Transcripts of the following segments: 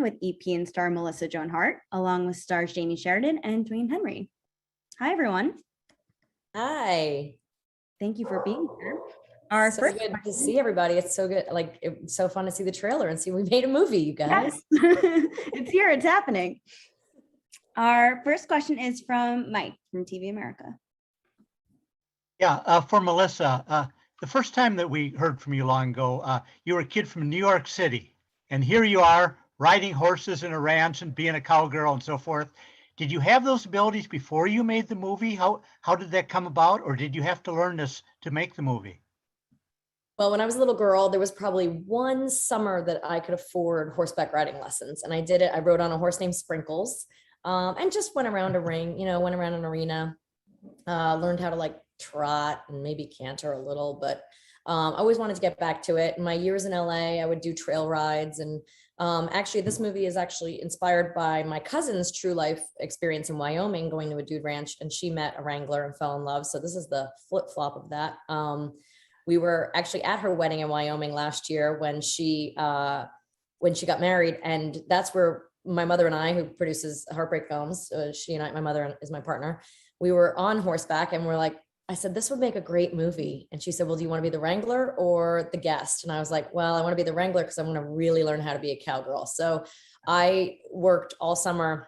with EP and star Melissa Joan Hart, along with stars Jamey Sheridan and Duane Henry. Hi, everyone. Hi. Thank you for being here. Our so first good question. To see everybody. It's so good. Like, it's so fun to see the trailer and see we made a movie, you guys. Yes. It's here. It's happening. Our first question is from Mike from TV America. Yeah, for Melissa, the first time that we heard from you long ago, you were a kid from New York City, and here you are riding horses in a ranch and being a cowgirl and so forth. Did you have those abilities before you made the movie? How did that come about, or did you have to learn this to make the movie? Well, when I was a little girl, there was probably one summer that I could afford horseback riding lessons. And I did it. I rode on a horse named Sprinkles and just went around a ring, went around an arena, learned how to like trot and maybe canter a little, but I always wanted to get back to it. In my years in LA, I would do trail rides. And actually, this movie is actually inspired by my cousin's true life experience in Wyoming, going to a dude ranch, and she met a wrangler and fell in love. So this is the flip flop of that. We were actually at her wedding in Wyoming last year when she got married. And that's where my mother and I, who produces Heartbreak Films, my mother is my partner. We were on horseback and we're like, I said, this would make a great movie. And she said, well, do you want to be the wrangler or the guest? And I was like, well, I want to be the wrangler because I want to really learn how to be a cowgirl. So I worked all summer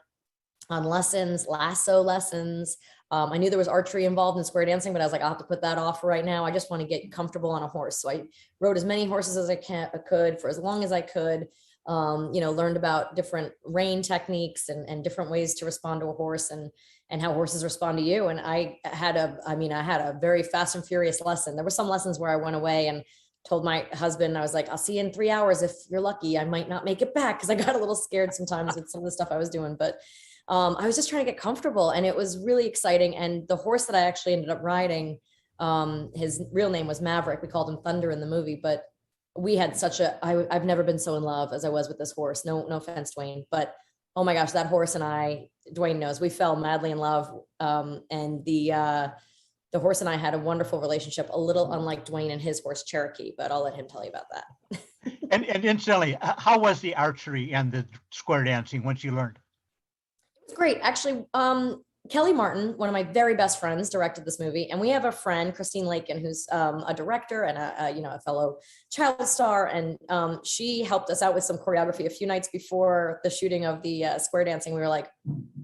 on lessons, lasso lessons. I knew there was archery involved in square dancing, but I was like, I'll have to put that off for right now. I just want to get comfortable on a horse. So I rode as many horses as I could for as long as I could, learned about different rein techniques and different ways to respond to a horse and how horses respond to you. And I had a very fast and furious lesson. There were some lessons where I went away and told my husband, I was like, I'll see you in 3 hours. If you're lucky, I might not make it back. Cause I got a little scared sometimes with some of the stuff I was doing, but I was just trying to get comfortable and it was really exciting. And the horse that I actually ended up riding, his real name was Maverick. We called him Thunder in the movie, but we had I've never been so in love as I was with this horse. No offense, Duane, but oh my gosh, that horse and I, Duane knows, we fell madly in love. And the horse and I had a wonderful relationship, a little unlike Duane and his horse Cherokee, but I'll let him tell you about that. and incidentally, how was the archery and the square dancing once you learned? It's great. Actually, Kelly Martin, one of my very best friends, directed this movie. And we have a friend, Christine Lakin, who's a director and a fellow child star. And she helped us out with some choreography a few nights before the shooting of the square dancing. We were like,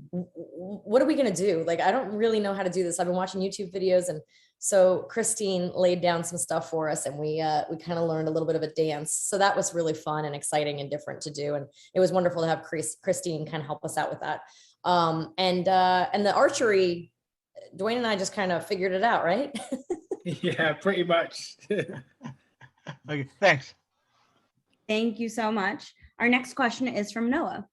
what are we going to do? Like, I don't really know how to do this. I've been watching YouTube videos. And so Christine laid down some stuff for us and we kind of learned a little bit of a dance. So that was really fun and exciting and different to do. And it was wonderful to have Christine kind of help us out with that. And the archery, Duane and I just kind of figured it out, right? Yeah, pretty much. Okay, thanks. Thank you so much. Our next question is from Noah.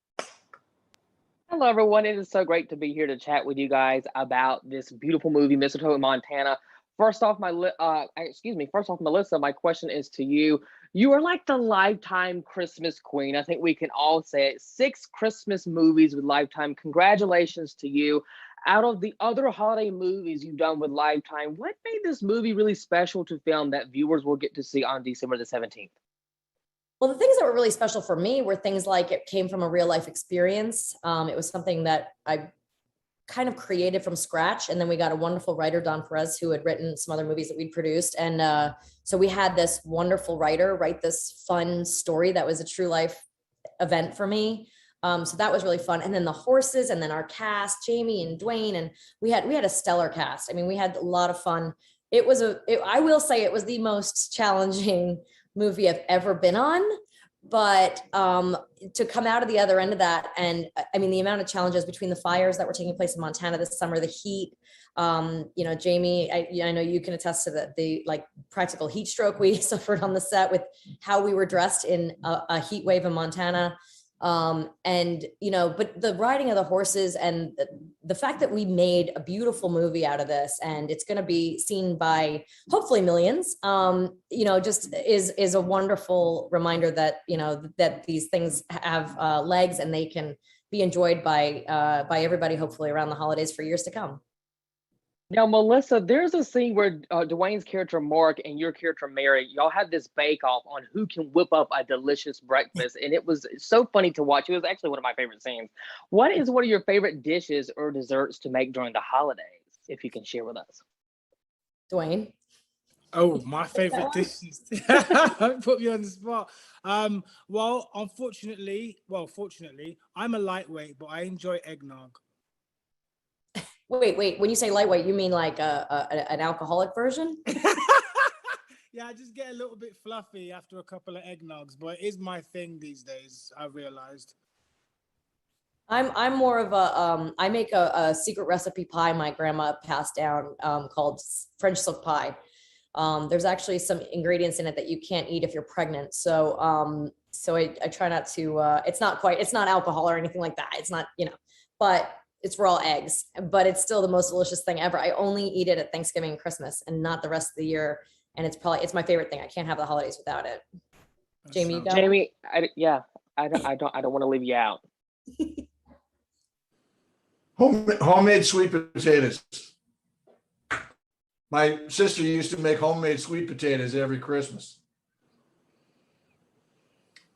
Hello, everyone. It is so great to be here to chat with you guys about this beautiful movie, Mistletoe in Montana. First off, Melissa, my question is to you. You are like the Lifetime Christmas queen. I think we can all say it. 6 Christmas movies with Lifetime. Congratulations to you. Out of the other holiday movies you've done with Lifetime, what made this movie really special to film that viewers will get to see on December the 17th? Well, the things that were really special for me were things like it came from a real life experience. It was something that I kind of created from scratch. And then we got a wonderful writer, Don Perez, who had written some other movies that we'd produced. And so we had this wonderful writer write this fun story that was a true life event for me. So that was really fun. And then the horses and then our cast, Jamey and Duane, and we had a stellar cast. I mean, we had a lot of fun. I will say it was the most challenging movie I've ever been on. But to come out of the other end of that, and I mean, the amount of challenges between the fires that were taking place in Montana this summer, the heat, Jamey, I know you can attest to the like practical heat stroke we suffered on the set with how we were dressed in a heat wave in Montana. But the riding of the horses and the fact that we made a beautiful movie out of this and it's going to be seen by hopefully millions, just is a wonderful reminder that, that these things have legs and they can be enjoyed by everybody, hopefully around the holidays for years to come. Now, Melissa, there's a scene where Dwayne's character Mark and your character Mary, y'all had this bake off on who can whip up a delicious breakfast, and it was so funny to watch. It was actually one of my favorite scenes. What is one of your favorite dishes or desserts to make during the holidays, if you can share with us? Dwayne. Oh, my favorite dishes. Put me on the spot. Fortunately, I'm a lightweight, but I enjoy eggnog. Wait. When you say lightweight, you mean like an alcoholic version? Yeah, I just get a little bit fluffy after a couple of eggnogs, but it is my thing these days, I've realized. I'm more of a I make a secret recipe pie my grandma passed down called French silk pie. There's actually some ingredients in it that you can't eat if you're pregnant. So I try not to, it's not alcohol or anything like that. It's not, but it's raw eggs, but it's still the most delicious thing ever. I only eat it at Thanksgiving and Christmas and not the rest of the year. And it's my favorite thing. I can't have the holidays without it. Jamey, you go? Jamey, I don't want to leave you out. Homemade sweet potatoes. My sister used to make homemade sweet potatoes every Christmas.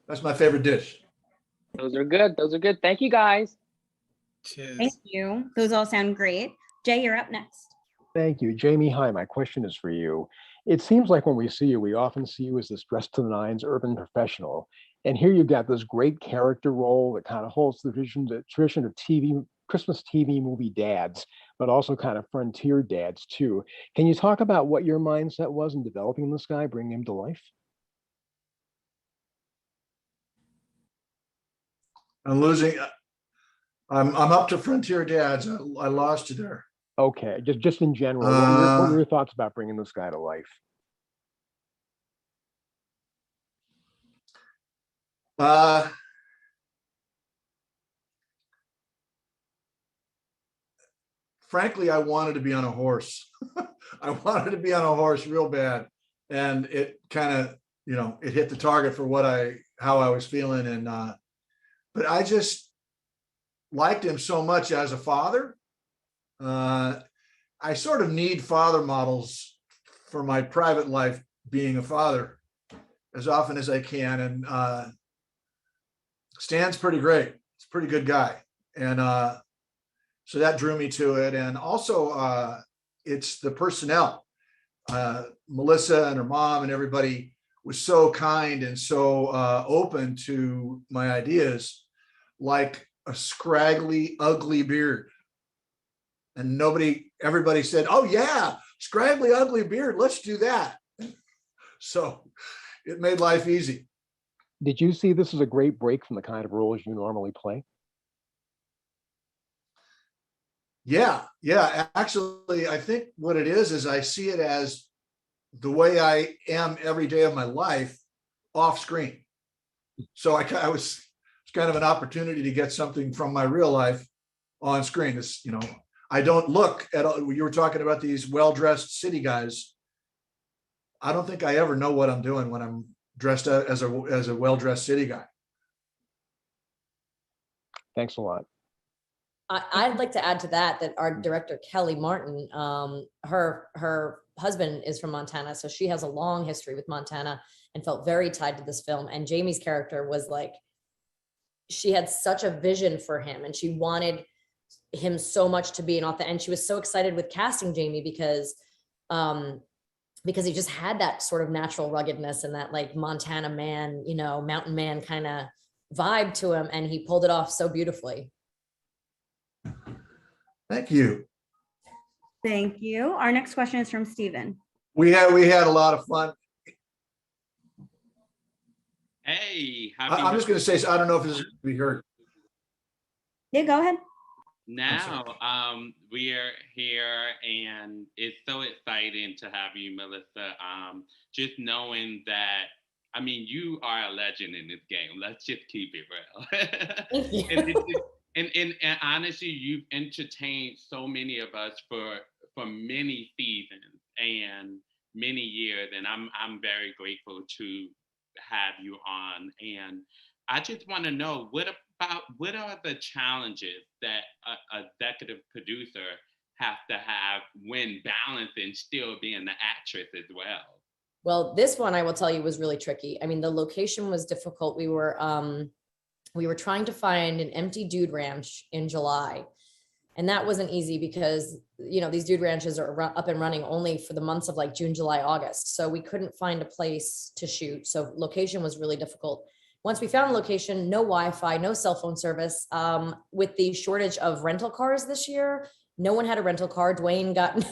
That's my favorite dish. Those are good. Thank you, guys. Cheers. Thank you. Those all sound great. Jay, you're up next. Thank you. Jamey, hi, my question is for you. It seems like when we see you, we often see you as this dressed to the nines urban professional. And here you've got this great character role that kind of holds the tradition of Christmas TV movie dads, but also kind of frontier dads too. Can you talk about what your mindset was in developing this guy, bringing him to life? I'm up to frontier dads. I lost you there. Okay, just in general, what were your thoughts about bringing this guy to life? Frankly, I wanted to be on a horse. I wanted to be on a horse real bad. And it kind of, it hit the target for how I was feeling. And, but I just liked him so much as a father. I sort of need father models for my private life, being a father as often as I can. And Stan's pretty great. He's a pretty good guy. And so that drew me to it. And also it's the personnel. Melissa and her mom and everybody was so kind and so open to my ideas, like a scraggly, ugly beard. And everybody said, oh yeah, scraggly, ugly beard, let's do that. So it made life easy. Did you see this as a great break from the kind of roles you normally play? Yeah. Actually, I think what it is I see it as the way I am every day of my life off screen. So I was kind of an opportunity to get something from my real life on screen. This, I don't look at all. You were talking about these well-dressed city guys. I don't think I ever know what I'm doing when I'm dressed as a well-dressed city guy. Thanks a lot. I'd like to add to that our director, Kelly Martin, her husband is from Montana. So she has a long history with Montana and felt very tied to this film. And Jamie's character was like, she had such a vision for him and she wanted him so much to be an author. And she was so excited with casting Jamey because he just had that sort of natural ruggedness and that like Montana man, mountain man kind of vibe to him. And he pulled it off so beautifully. Thank you. Thank you. Our next question is from Stephen. We had a lot of fun. Hey, I'm just going to say, I don't know if this is going to be heard. Yeah, go ahead. Now, we are here and it's so exciting to have you, Melissa. Just knowing that, you are a legend in this game. Let's just keep it real. And honestly, you've entertained so many of us for many seasons and many years, and I'm very grateful to have you on. And I just want to know what are the challenges that a executive producer have to have when balancing still being the actress as well? Well, this one I will tell you was really tricky. I mean, the location was difficult. We were trying to find an empty dude ranch in July. And that wasn't easy because, you know, these dude ranches are up and running only for the months of like June, July, August. So we couldn't find a place to shoot. So location was really difficult. Once we found a location, no Wi-Fi, no cell phone service. With the shortage of rental cars this year, no one had a rental car. Duane got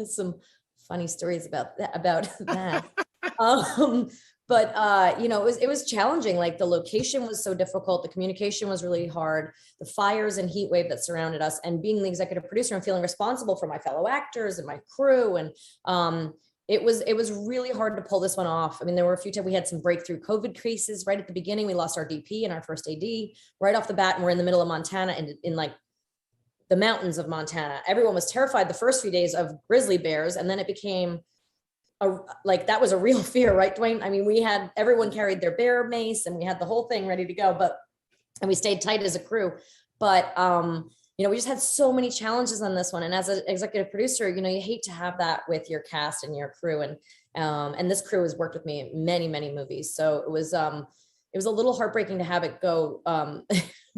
some funny stories about that. But you know, it was challenging. Like the location was so difficult. The communication was really hard. The fires and heat wave that surrounded us, and being the executive producer and feeling responsible for my fellow actors and my crew. And it was really hard to pull this one off. I mean, there were a few times we had some breakthrough COVID cases right at the beginning. We lost our DP and our first AD right off the bat. And we're in the middle of Montana and in like the mountains of Montana. Everyone was terrified the first few days of grizzly bears. And then it became like that was a real fear, right, Duane? I mean, everyone carried their bear mace and we had the whole thing ready to go, and we stayed tight as a crew. But you know, we just had so many challenges on this one. And as an executive producer, you know, you hate to have that with your cast and your crew. And this crew has worked with me in many, many movies. So it was a little heartbreaking to have it go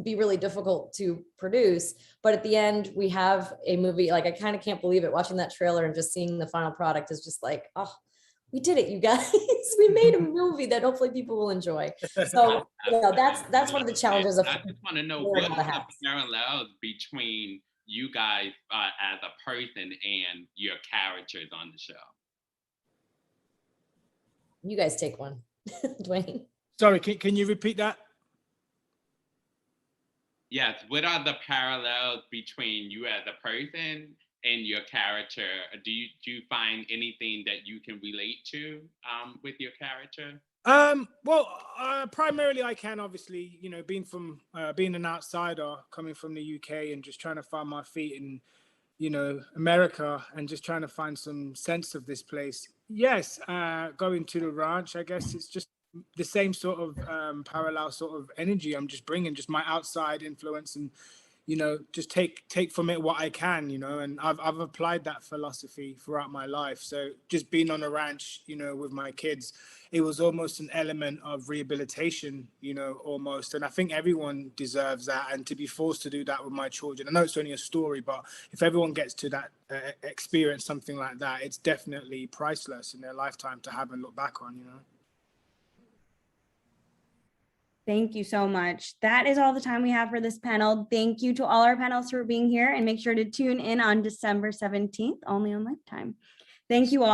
be really difficult to produce. But at the end, we have a movie. Like, I kind of can't believe it. Watching that trailer and just seeing the final product is just like, oh, we did it, you guys. We made a movie that hopefully people will enjoy. So, you know, that's one of the challenges of. I just want to know what are the parallels between you guys as a person and your characters on the show. You guys take one, Duane. Sorry, can you repeat that? Yes, what are the parallels between you as a person and your character? Do you find anything that you can relate to with your character? Well, primarily I can, obviously, you know, being an outsider coming from the UK and just trying to find my feet in, you know, America and just trying to find some sense of this place. Yes, going to the ranch, I guess it's just the same sort of parallel sort of energy I'm just bringing, just my outside influence, and you know, just take from it what I can, you know, and I've applied that philosophy throughout my life. So just being on a ranch, you know, with my kids, it was almost an element of rehabilitation, you know, almost. And I think everyone deserves that. And to be forced to do that with my children, I know it's only a story, but if everyone gets to that experience something like that, it's definitely priceless in their lifetime to have and look back on, you know. Thank you so much. That is all the time we have for this panel. Thank you to all our panelists for being here, and make sure to tune in on December 17th, only on Lifetime. Thank you all.